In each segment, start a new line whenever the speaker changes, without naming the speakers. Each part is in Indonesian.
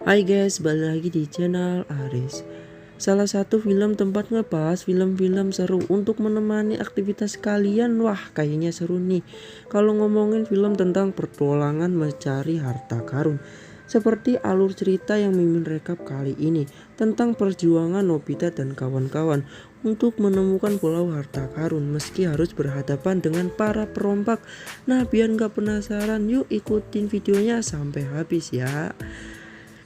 Hai guys, balik lagi di channel Aris. Salah satu film tempat ngebahas film-film seru untuk menemani aktivitas kalian. Wah, kayaknya seru nih. Kalau ngomongin film tentang petualangan mencari harta karun, seperti alur cerita yang Mimin rekap kali ini tentang perjuangan Nobita dan kawan-kawan untuk menemukan pulau harta karun meski harus berhadapan dengan para perompak. Nah, biar nggak penasaran, yuk ikutin videonya sampai habis ya.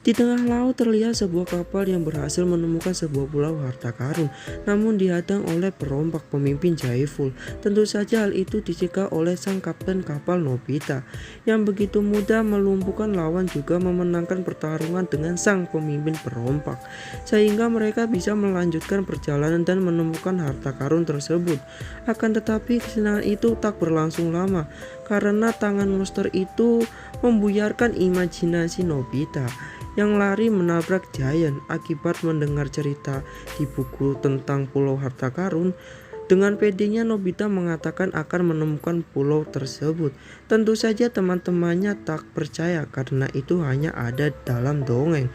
Di tengah laut terlihat sebuah kapal yang berhasil menemukan sebuah pulau harta karun, namun dihadang oleh perompak pemimpin Jaiful. Tentu saja hal itu dicegah oleh sang kapten kapal Nobita, yang begitu mudah melumpuhkan lawan juga memenangkan pertarungan dengan sang pemimpin perompak, sehingga mereka bisa melanjutkan perjalanan dan menemukan harta karun tersebut. Akan tetapi kesenangan itu tak berlangsung lama, karena tangan monster itu membuyarkan imajinasi Nobita yang lari menabrak Giant akibat mendengar cerita di buku tentang pulau harta karun. Dengan pedenya Nobita mengatakan akan menemukan pulau tersebut. Tentu saja teman-temannya tak percaya karena itu hanya ada dalam dongeng.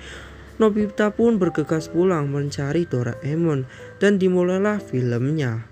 Nobita pun bergegas pulang mencari Doraemon dan dimulailah filmnya.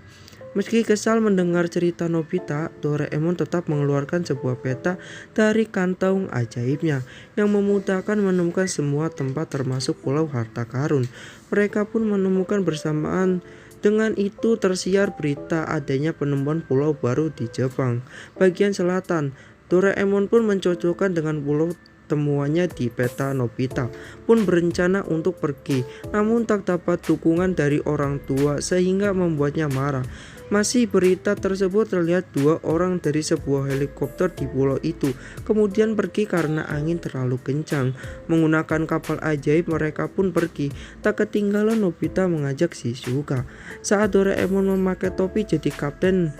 Meski kesal mendengar cerita Nobita, Doraemon tetap mengeluarkan sebuah peta dari kantong ajaibnya yang memudahkan menemukan semua tempat termasuk pulau harta karun. Mereka pun menemukan bersamaan dengan itu tersiar berita adanya penemuan pulau baru di Jepang bagian selatan. Doraemon pun mencocokkan dengan pulau temuannya di peta. Nobita pun berencana untuk pergi, namun tak dapat dukungan dari orang tua sehingga membuatnya marah. Masih berita tersebut terlihat dua orang dari sebuah helikopter di pulau itu kemudian pergi karena angin terlalu kencang. Menggunakan kapal ajaib mereka pun pergi. Tak ketinggalan Nobita mengajak Shizuka. Saat Doraemon memakai topi jadi kapten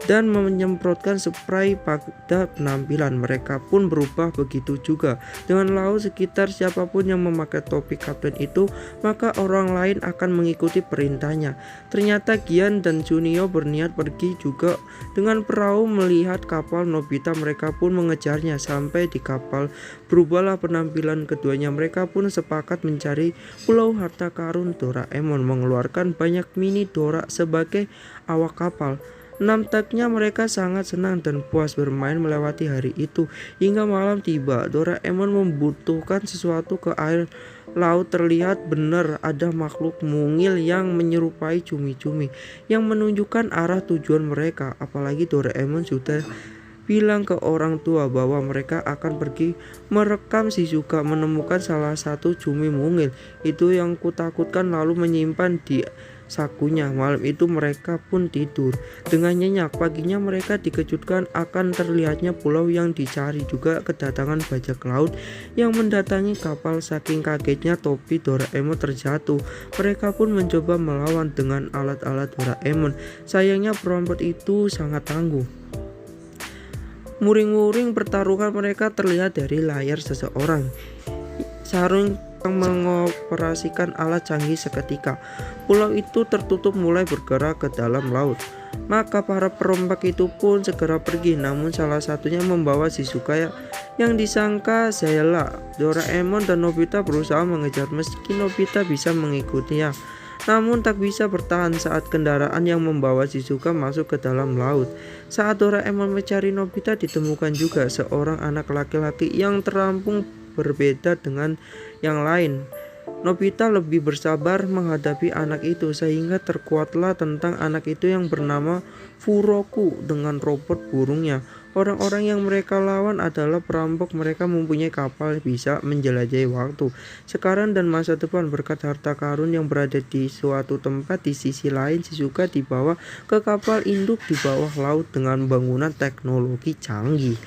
dan menyemprotkan spray pada penampilan, mereka pun berubah begitu juga. Dengan laut sekitar siapapun yang memakai topi kapten itu, maka orang lain akan mengikuti perintahnya. Ternyata Gian dan Junio berniat pergi juga dengan perahu. Melihat kapal Nobita, mereka pun mengejarnya sampai di kapal. Berubahlah penampilan keduanya. Mereka pun sepakat mencari pulau harta karun. Doraemon mengeluarkan banyak mini Dora sebagai awak kapal. Nampaknya mereka sangat senang dan puas bermain melewati hari itu. Hingga malam tiba, Doraemon membutuhkan sesuatu ke air laut. Terlihat benar ada makhluk mungil yang menyerupai cumi-cumi yang menunjukkan arah tujuan mereka. Apalagi Doraemon sudah bilang ke orang tua bahwa mereka akan pergi merekam. Shizuka menemukan salah satu cumi mungil itu yang kutakutkan lalu menyimpan di sakunya. Malam itu mereka pun tidur dengan nyenyak. Paginya mereka dikejutkan akan terlihatnya pulau yang dicari. Juga kedatangan bajak laut yang mendatangi kapal. Saking kagetnya topi Doraemon terjatuh. Mereka pun mencoba melawan dengan alat-alat Doraemon. Sayangnya perompak itu sangat tangguh. Muring-muring pertarungan mereka terlihat dari layar seseorang sarung yang mengoperasikan alat canggih. Seketika pulau itu tertutup mulai bergerak ke dalam laut. Maka para perompak itu pun segera pergi, namun salah satunya membawa Shizuka yang disangka Zayla. Doraemon dan Nobita berusaha mengejar meski Nobita bisa mengikutinya, namun tak bisa bertahan saat kendaraan yang membawa Shizuka masuk ke dalam laut. Saat Doraemon mencari Nobita, ditemukan juga seorang anak laki-laki yang terampung berbeda dengan yang lain. Nobita lebih bersabar menghadapi anak itu sehingga terkuatlah tentang anak itu yang bernama Furoku dengan robot burungnya. Orang-orang yang mereka lawan adalah perampok. Mereka mempunyai kapal bisa menjelajahi waktu, sekarang dan masa depan berkat harta karun yang berada di suatu tempat. Di sisi lain, Shizuka dibawa ke kapal induk di bawah laut dengan bangunan teknologi canggih.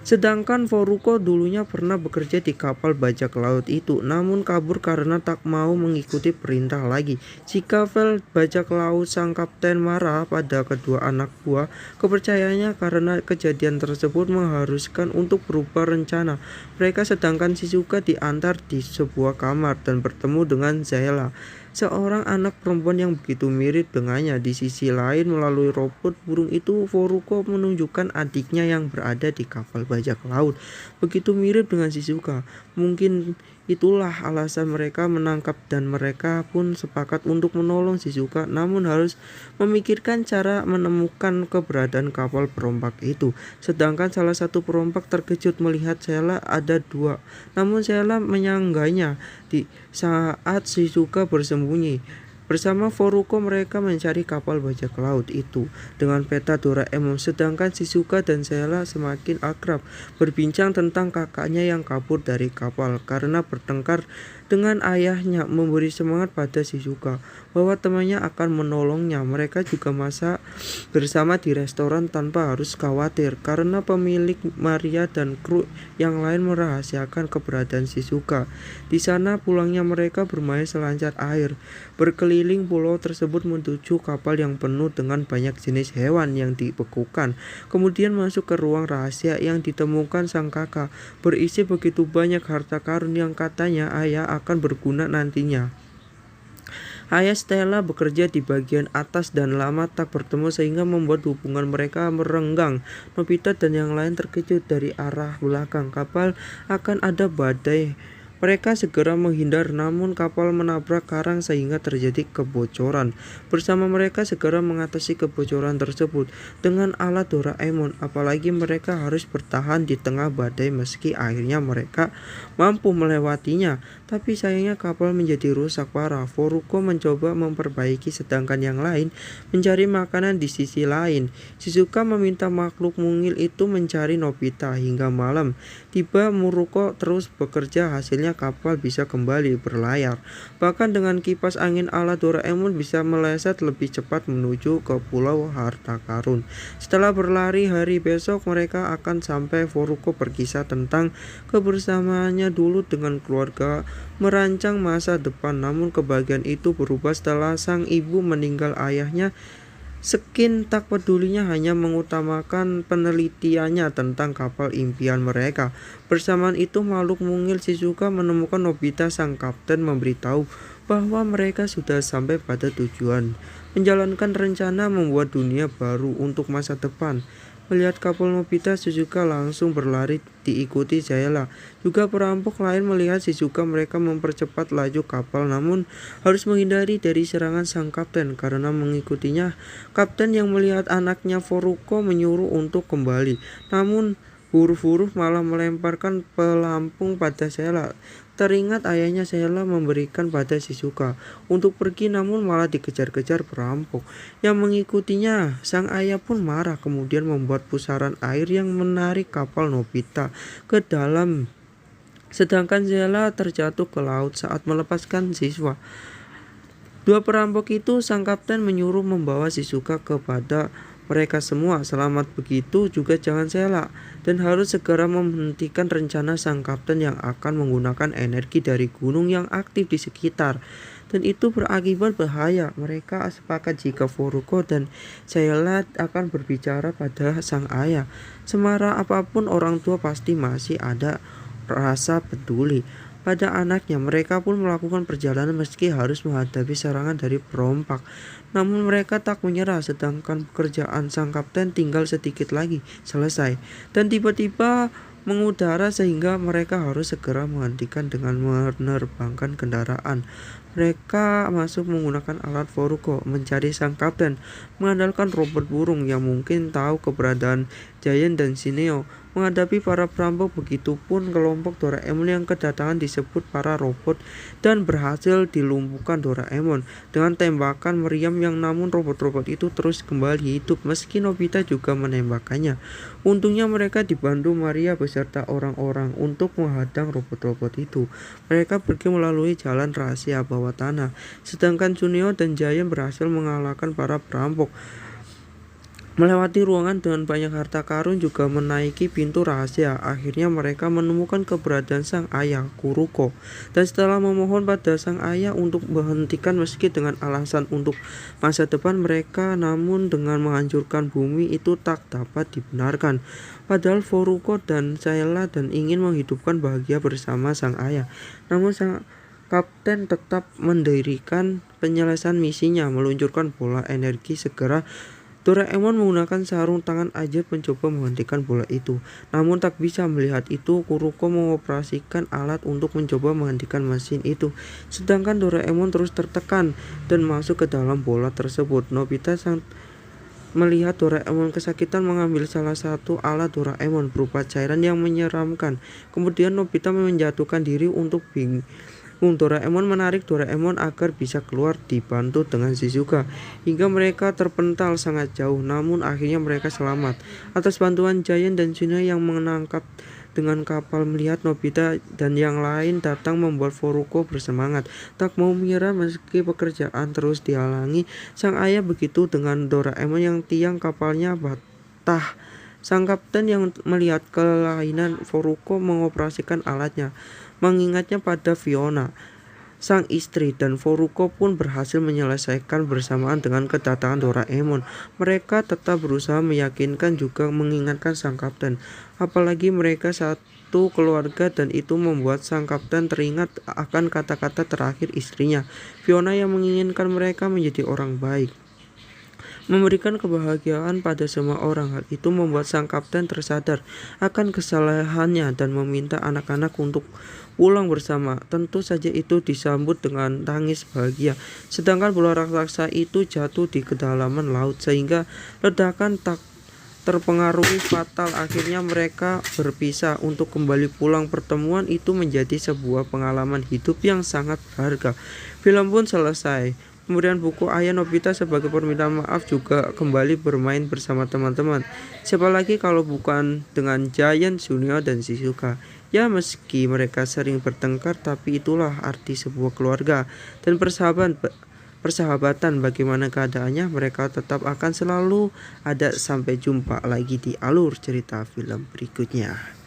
Sedangkan Furuko dulunya pernah bekerja di kapal bajak laut itu, namun kabur karena tak mau mengikuti perintah lagi. Jika bajak laut, sang kapten marah pada kedua anak buah kepercayaannya karena kejadian tersebut mengharuskan untuk berubah rencana mereka. Sedangkan Shizuka diantar di sebuah kamar dan bertemu dengan Zayla, seorang anak perempuan yang begitu mirip dengannya. Di sisi lain, melalui robot burung itu, Furuko menunjukkan adiknya yang berada di kapal bajak laut begitu mirip dengan Shizuka. Mungkin itulah alasan mereka menangkap dan mereka pun sepakat untuk menolong Shizuka, namun harus memikirkan cara menemukan keberadaan kapal perompak itu. Sedangkan salah satu perompak terkejut melihat Sheila ada dua, namun Sheila menyangganya di saat Shizuka bersembunyi. Bersama Furuko mereka mencari kapal bajak laut itu dengan peta Doraemon, sedangkan Shizuka dan Sheila semakin akrab, berbincang tentang kakaknya yang kabur dari kapal karena bertengkar dengan ayahnya, memberi semangat pada Shizuka bahwa temannya akan menolongnya. Mereka juga masak bersama di restoran tanpa harus khawatir karena pemilik Maria dan kru yang lain merahasiakan keberadaan Shizuka. Di sana pulangnya mereka bermain selancar air, berkeliling pulau tersebut menuju kapal yang penuh dengan banyak jenis hewan yang dibekukan. Kemudian masuk ke ruang rahasia yang ditemukan sang kakak, berisi begitu banyak harta karun yang katanya ayah akan berguna nantinya. Ayah Stella bekerja di bagian atas dan lama tak bertemu sehingga membuat hubungan mereka merenggang. Nobita dan yang lain terkejut dari arah belakang kapal akan ada badai. Mereka segera menghindar, namun kapal menabrak karang sehingga terjadi kebocoran. Bersama mereka segera mengatasi kebocoran tersebut dengan alat Doraemon, apalagi mereka harus bertahan di tengah badai meski akhirnya mereka mampu melewatinya. Tapi sayangnya kapal menjadi rusak parah. Furuko mencoba memperbaiki sedangkan yang lain mencari makanan di sisi lain. Shizuka meminta makhluk mungil itu mencari Nobita hingga malam. Tiba Muruko terus bekerja, hasilnya kapal bisa kembali berlayar. Bahkan dengan kipas angin ala Doraemon bisa meleset lebih cepat menuju ke pulau harta karun. Setelah berlari hari besok mereka akan sampai. Furuko berkisah tentang kebersamaannya dulu dengan keluarga merancang masa depan, namun kebahagiaan itu berubah setelah sang ibu meninggal ayahnya. Skin tak pedulinya hanya mengutamakan penelitiannya tentang kapal impian mereka. Bersamaan itu makhluk mungil Shizuka menemukan Nobita. Sang kapten memberitahu bahwa mereka sudah sampai pada tujuan, menjalankan rencana membuat dunia baru untuk masa depan. Melihat kapal Nobita, Shizuka langsung berlari diikuti Sheila. Juga perampok lain melihat Shizuka, mereka mempercepat laju kapal namun harus menghindari dari serangan sang kapten. Karena mengikutinya, kapten yang melihat anaknya Furuko menyuruh untuk kembali. Namun huruf-huruf malah melemparkan pelampung pada Sheila. Teringat ayahnya, Sheila memberikan pada Shizuka untuk pergi namun malah dikejar-kejar perampok yang mengikutinya. Sang ayah pun marah kemudian membuat pusaran air yang menarik kapal Nobita ke dalam. Sedangkan Sheila terjatuh ke laut saat melepaskan siswa. Dua perampok itu sang kapten menyuruh membawa Shizuka kepada mereka semua. Selamat begitu juga jangan Sheila, dan harus segera menghentikan rencana sang kapten yang akan menggunakan energi dari gunung yang aktif di sekitar, dan itu berakibat bahaya. Mereka sepakat jika Furuko dan Sheila akan berbicara pada sang ayah. Semarah apapun orang tua pasti masih ada rasa peduli pada anaknya. Mereka pun melakukan perjalanan meski harus menghadapi serangan dari perompak. Namun mereka tak menyerah, sedangkan pekerjaan sang kapten tinggal sedikit lagi selesai. Dan tiba-tiba mengudara sehingga mereka harus segera menghentikan dengan menerbangkan kendaraan. Mereka masuk menggunakan alat Furuko mencari sang kapten, mengandalkan robot burung yang mungkin tahu keberadaan Giant dan Shineo. Menghadapi para perampok, begitupun kelompok Doraemon yang kedatangan disebut para robot dan berhasil dilumpuhkan Doraemon dengan tembakan meriam yang namun robot-robot itu terus kembali hidup meski Nobita juga menembakkannya. Untungnya mereka dibantu Maria beserta orang-orang untuk menghadang robot-robot itu. Mereka pergi melalui jalan rahasia bawah tanah, sedangkan Tsuneo dan Giant berhasil mengalahkan para perampok, melewati ruangan dengan banyak harta karun, juga menaiki pintu rahasia. Akhirnya mereka menemukan keberadaan sang ayah, Kuruko. Dan setelah memohon pada sang ayah untuk menghentikan meski dengan alasan untuk masa depan mereka, namun dengan menghancurkan bumi itu tak dapat dibenarkan. Padahal Furuko dan Sheila dan ingin menghidupkan bahagia bersama sang ayah. Namun sang kapten tetap mendirikan penyelesaian misinya, meluncurkan bola energi segera Doraemon menggunakan sarung tangan ajaib mencoba menghentikan bola itu. Namun tak bisa melihat itu, Kuroko mengoperasikan alat untuk mencoba menghentikan mesin itu. Sedangkan Doraemon terus tertekan dan masuk ke dalam bola tersebut. Nobita sang melihat Doraemon kesakitan mengambil salah satu alat Doraemon berupa cairan yang menyeramkan. Kemudian Nobita menjatuhkan diri untuk bingung. Doraemon menarik Doraemon agar bisa keluar dibantu dengan Shizuka hingga mereka terpental sangat jauh, namun akhirnya mereka selamat. Atas bantuan Giant dan Shino yang menangkap dengan kapal, melihat Nobita dan yang lain datang membuat Furuko bersemangat. Tak mau menyerah meski pekerjaan terus dihalangi, sang ayah begitu dengan Doraemon yang tiang kapalnya patah. Sang kapten yang melihat kelainan Furuko mengoperasikan alatnya, mengingatnya pada Fiona, sang istri, dan Furuko pun berhasil menyelesaikan bersamaan dengan kedatangan Doraemon. Mereka tetap berusaha meyakinkan juga mengingatkan sang kapten, apalagi mereka satu keluarga, dan itu membuat sang kapten teringat akan kata-kata terakhir istrinya, Fiona, yang menginginkan mereka menjadi orang baik, memberikan kebahagiaan pada semua orang. Hal itu membuat sang kapten tersadar akan kesalahannya dan meminta anak-anak untuk pulang bersama. Tentu saja itu disambut dengan tangis bahagia. Sedangkan bola raksasa itu jatuh di kedalaman laut sehingga ledakan tak terpengaruhi fatal. Akhirnya mereka berpisah untuk kembali pulang. Pertemuan itu menjadi sebuah pengalaman hidup yang sangat berharga. Film pun selesai. Kemudian buku ayah Nobita sebagai permintaan maaf juga kembali bermain bersama teman-teman. Siapa lagi kalau bukan dengan Giant, Shunio, dan Shizuka. Ya, meski mereka sering bertengkar, tapi itulah arti sebuah keluarga dan persahabatan. Bagaimana keadaannya, mereka tetap akan selalu ada. Sampai jumpa lagi di alur cerita film berikutnya.